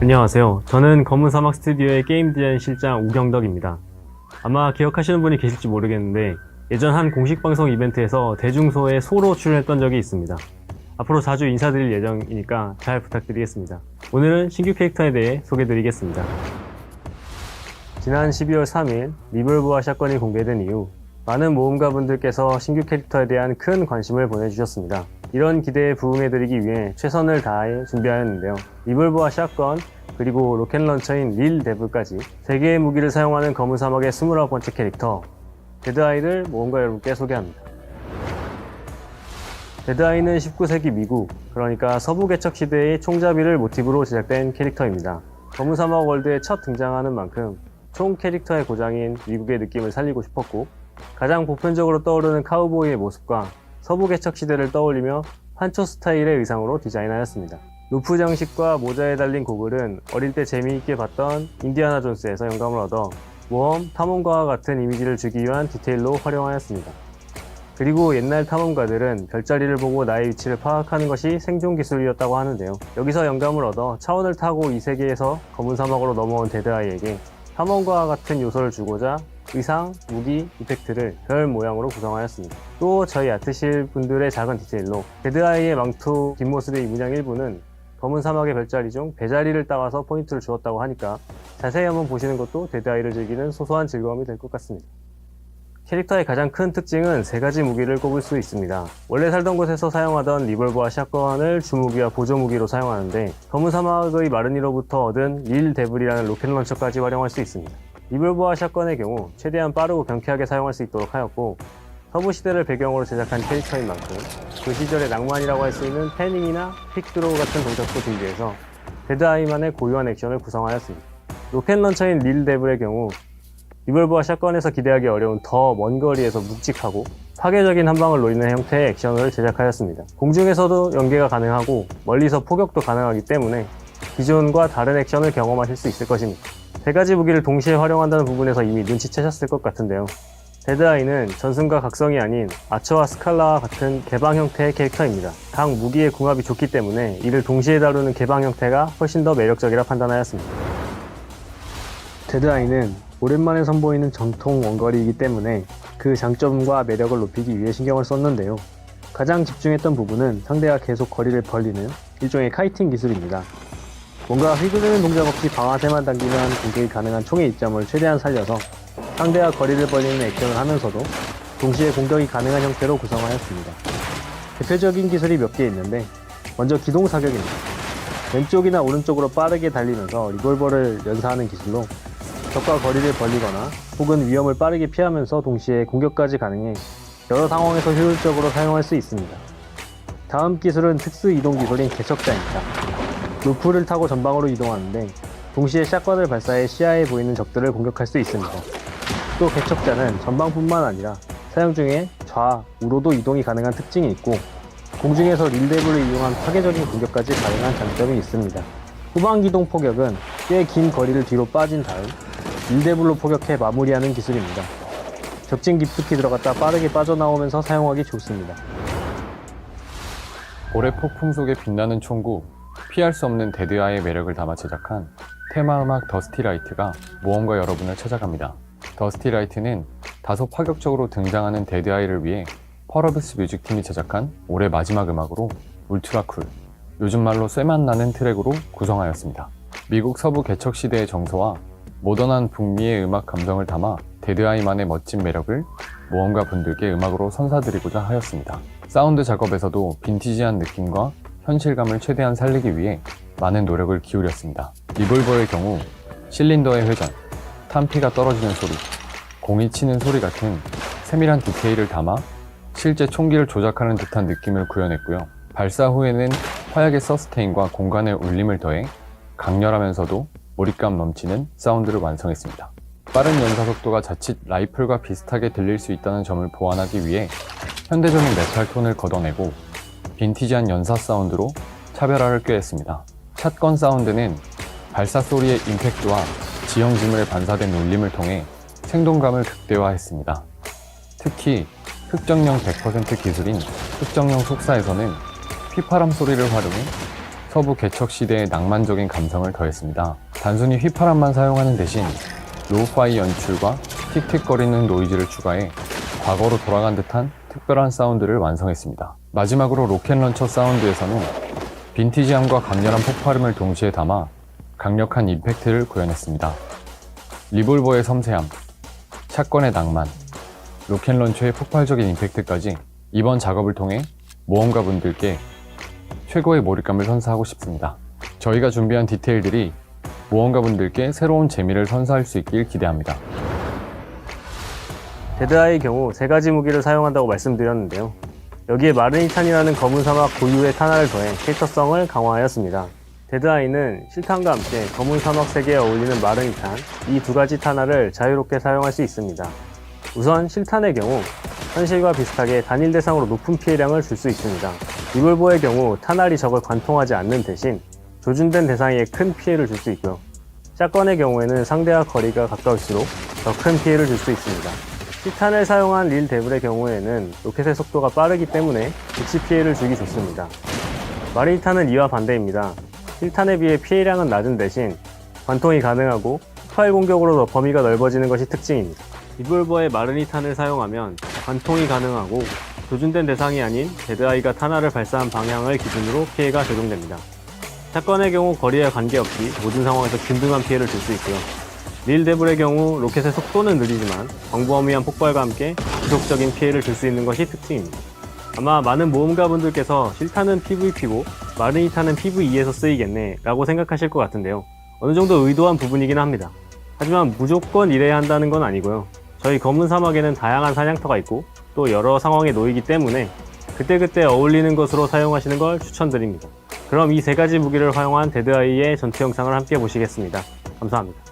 안녕하세요. 저는 검은 사막 스튜디오의 게임 디자인 실장 우경덕입니다. 아마 기억하시는 분이 계실지 모르겠는데 예전 한 공식 방송 이벤트에서 대중소의 소로 출연했던 적이 있습니다. 앞으로 자주 인사드릴 예정이니까 잘 부탁드리겠습니다. 오늘은 신규 캐릭터에 대해 소개드리겠습니다. 지난 12월 3일 리볼브와 샷건이 공개된 이후 많은 모험가분들께서 신규 캐릭터에 대한 큰 관심을 보내주셨습니다. 이런 기대에 부응해드리기 위해 최선을 다해 준비하였는데요. 리볼브와 샷건, 그리고 로켓런처인 릴 데브까지 3개의 무기를 사용하는 검은 사막의 29번째 캐릭터 데드아이를 모험가 여러분께 소개합니다. 데드아이는 19세기 미국, 그러니까 서부 개척 시대의 총잡이를 모티브로 제작된 캐릭터입니다. 검은 사막 월드에 첫 등장하는 만큼 총 캐릭터의 고장인 미국의 느낌을 살리고 싶었고, 가장 보편적으로 떠오르는 카우보이의 모습과 서부 개척 시대를 떠올리며 판초 스타일의 의상으로 디자인하였습니다. 루프 장식과 모자에 달린 고글은 어릴 때 재미있게 봤던 인디아나 존스에서 영감을 얻어 모험, 탐험가와 같은 이미지를 주기 위한 디테일로 활용하였습니다. 그리고 옛날 탐험가들은 별자리를 보고 나의 위치를 파악하는 것이 생존 기술이었다고 하는데요. 여기서 영감을 얻어 차원을 타고 이 세계에서 검은 사막으로 넘어온 데드아이에게 탐험가와 같은 요소를 주고자 의상, 무기, 이펙트를 별 모양으로 구성하였습니다. 또 저희 아트실 분들의 작은 디테일로 데드아이의 망토 뒷모습의 이 문양 일부는 검은 사막의 별자리 중 배자리를 따와서 포인트를 주었다고 하니까 자세히 한번 보시는 것도 데드아이를 즐기는 소소한 즐거움이 될 것 같습니다. 캐릭터의 가장 큰 특징은 3가지 무기를 꼽을 수 있습니다. 원래 살던 곳에서 사용하던 리볼버와 샷건을 주무기와 보조무기로 사용하는데 검은 사막의 마르니로부터 얻은 릴 데블이라는 로켓 런처까지 활용할 수 있습니다. 리볼버와 샷건의 경우 최대한 빠르고 경쾌하게 사용할 수 있도록 하였고, 서부 시대를 배경으로 제작한 캐릭터인 만큼 그 시절의 낭만이라고 할 수 있는 패닝이나 픽드로우 같은 동작도 준비해서 데드아이만의 고유한 액션을 구성하였습니다. 로켓 런처인 릴 데블의 경우 리볼버와 샷건에서 기대하기 어려운 더 먼 거리에서 묵직하고 파괴적인 한방을 노리는 형태의 액션을 제작하였습니다. 공중에서도 연계가 가능하고 멀리서 포격도 가능하기 때문에 기존과 다른 액션을 경험하실 수 있을 것입니다. 3가지 무기를 동시에 활용한다는 부분에서 이미 눈치채셨을 것 같은데요. 데드아이는 전승과 각성이 아닌 아처와 스칼라와 같은 개방 형태의 캐릭터입니다. 각 무기의 궁합이 좋기 때문에 이를 동시에 다루는 개방 형태가 훨씬 더 매력적이라 판단하였습니다. 데드아이는 오랜만에 선보이는 전통 원거리이기 때문에 그 장점과 매력을 높이기 위해 신경을 썼는데요. 가장 집중했던 부분은 상대가 계속 거리를 벌리는 일종의 카이팅 기술입니다. 뭔가 휘두르는 동작 없이 방아쇠만 당기면 공격이 가능한 총의 이점을 최대한 살려서 상대가 거리를 벌리는 액션을 하면서도 동시에 공격이 가능한 형태로 구성하였습니다. 대표적인 기술이 몇 개 있는데 먼저 기동 사격입니다. 왼쪽이나 오른쪽으로 빠르게 달리면서 리볼버를 연사하는 기술로 적과 거리를 벌리거나 혹은 위험을 빠르게 피하면서 동시에 공격까지 가능해 여러 상황에서 효율적으로 사용할 수 있습니다. 다음 기술은 특수 이동 기술인 개척자입니다. 루프를 타고 전방으로 이동하는데 동시에 샷건을 발사해 시야에 보이는 적들을 공격할 수 있습니다. 또 개척자는 전방뿐만 아니라 사용 중에 좌, 우로도 이동이 가능한 특징이 있고 공중에서 릴데블을 이용한 파괴적인 공격까지 가능한 장점이 있습니다. 후방기동 포격은 꽤 긴 거리를 뒤로 빠진 다음 릴데블로 포격해 마무리하는 기술입니다. 적진 깊숙이 들어갔다 빠르게 빠져나오면서 사용하기 좋습니다. 고래 폭풍 속에 빛나는 총구, 피할 수 없는 데드아이의 매력을 담아 제작한 테마음악 더스티라이트가 모험가 여러분을 찾아갑니다. 더스티라이트는 다소 파격적으로 등장하는 데드아이를 위해 펄어비스 뮤직팀이 제작한 올해 마지막 음악으로 울트라쿨, 요즘 말로 쇠맛 나는 트랙으로 구성하였습니다. 미국 서부 개척 시대의 정서와 모던한 북미의 음악 감성을 담아 데드아이만의 멋진 매력을 모험가 분들께 음악으로 선사드리고자 하였습니다. 사운드 작업에서도 빈티지한 느낌과 현실감을 최대한 살리기 위해 많은 노력을 기울였습니다. 리볼버의 경우 실린더의 회전, 탄피가 떨어지는 소리, 공이 치는 소리 같은 세밀한 디테일을 담아 실제 총기를 조작하는 듯한 느낌을 구현했고요. 발사 후에는 화약의 서스테인과 공간의 울림을 더해 강렬하면서도 몰입감 넘치는 사운드를 완성했습니다. 빠른 연사 속도가 자칫 라이플과 비슷하게 들릴 수 있다는 점을 보완하기 위해 현대적인 메탈 톤을 걷어내고 빈티지한 연사 사운드로 차별화를 꾀했습니다. 샷건 사운드는 발사 소리의 임팩트와 지형지물에 반사된 울림을 통해 생동감을 극대화했습니다. 특히 흑정령 100% 기술인 흑정령 속사에서는 휘파람 소리를 활용해 서부 개척 시대의 낭만적인 감성을 더했습니다. 단순히 휘파람만 사용하는 대신 로우파이 연출과 틱틱거리는 노이즈를 추가해 과거로 돌아간 듯한 특별한 사운드를 완성했습니다. 마지막으로 로켓런처 사운드에서는 빈티지함과 강렬한 폭발음을 동시에 담아 강력한 임팩트를 구현했습니다. 리볼버의 섬세함, 샷건의 낭만, 로켓런처의 폭발적인 임팩트까지 이번 작업을 통해 모험가분들께 최고의 몰입감을 선사하고 싶습니다. 저희가 준비한 디테일들이 모험가분들께 새로운 재미를 선사할 수 있길 기대합니다. 데드아이의 경우 3가지 무기를 사용한다고 말씀드렸는데요. 여기에 마르니탄이라는 검은 사막 고유의 탄화를 더해 캐릭터성을 강화하였습니다. 데드아이는 실탄과 함께 검은 사막 세계에 어울리는 마르니탄, 이 2가지 탄화를 자유롭게 사용할 수 있습니다. 우선 실탄의 경우 현실과 비슷하게 단일 대상으로 높은 피해량을 줄 수 있습니다. 리볼버의 경우 탄알이 적을 관통하지 않는 대신 조준된 대상에게 큰 피해를 줄 수 있고요. 샷건의 경우에는 상대와 거리가 가까울수록 더 큰 피해를 줄 수 있습니다. 실탄을 사용한 릴 데블의 경우에는 로켓의 속도가 빠르기 때문에 즉시 피해를 주기 좋습니다. 마르니탄은 이와 반대입니다. 실탄에 비해 피해량은 낮은 대신 관통이 가능하고 폭발 공격으로 더 범위가 넓어지는 것이 특징입니다. 리볼버의 마르니탄을 사용하면 관통이 가능하고 조준된 대상이 아닌 데드아이가 탄화를 발사한 방향을 기준으로 피해가 적용됩니다. 샷건의 경우 거리에 관계없이 모든 상황에서 균등한 피해를 줄 수 있고요. 릴 데블의 경우 로켓의 속도는 느리지만 광범위한 폭발과 함께 지속적인 피해를 줄 수 있는 것이 특징입니다. 아마 많은 모험가분들께서 실탄은 PVP고 마르니탄은 PVE에서 쓰이겠네 라고 생각하실 것 같은데요. 어느 정도 의도한 부분이긴 합니다. 하지만 무조건 이래야 한다는 건 아니고요. 저희 검은 사막에는 다양한 사냥터가 있고 또 여러 상황에 놓이기 때문에 그때그때 어울리는 것으로 사용하시는 걸 추천드립니다. 그럼 이 3가지 무기를 활용한 데드아이의 전투 영상을 함께 보시겠습니다. 감사합니다.